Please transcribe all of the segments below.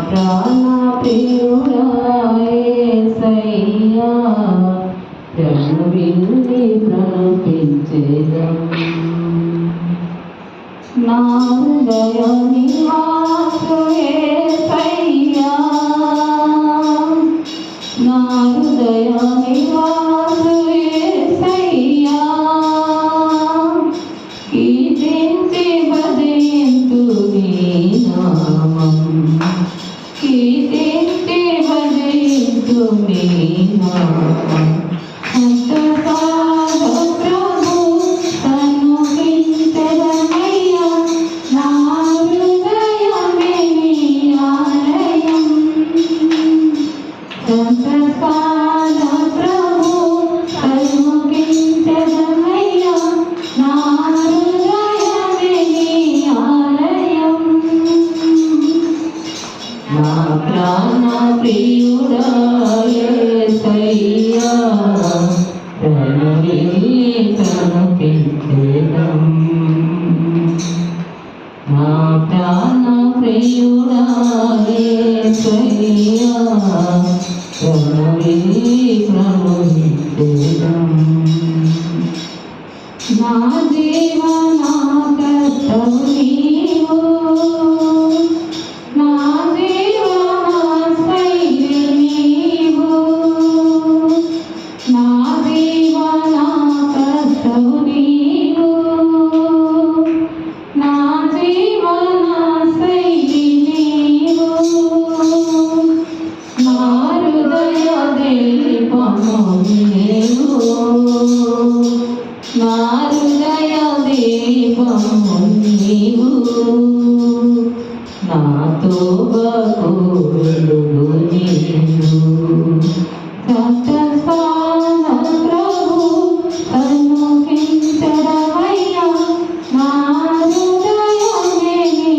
ప్రాణ ప్రియుడా యేసయ్యా ప్రభువిని ప్రణమించెదం నా హృదయ నివాసు యేసయ్యా నా హృదయ నివాసు యేసయ్యా కీర్తించి భజింతు నీ నామం కీర్తించి భజింతు నీ నామం ప్రాణ ప్రియుడా యేసయ్యా ప్రణమించెదం నా ప్రాణ ప్రియుడా యేసయ్యా ప్రణమించెదం నా జీవనాకర్తవు నీవు నా హృదయ దీపము నీవు నాతో బకులుగు నీవు సత్యస్థాన ప్రభు సన్ముఖించడమయ్యా నా హృదయమే నీ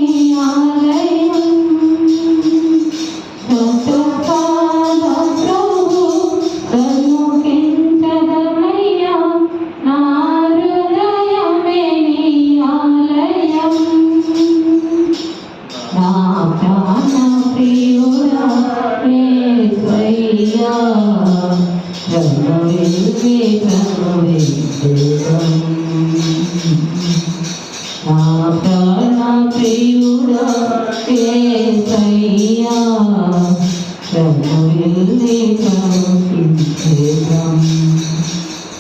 ఆలయం సత్యస్థాన ప్రభు సన్ముఖించడమయ్యా నా హృదయమే నీ ఆలయం నా ప్రాణ ప్రియుడా యేసయ్యా ప్రణమించెదం నా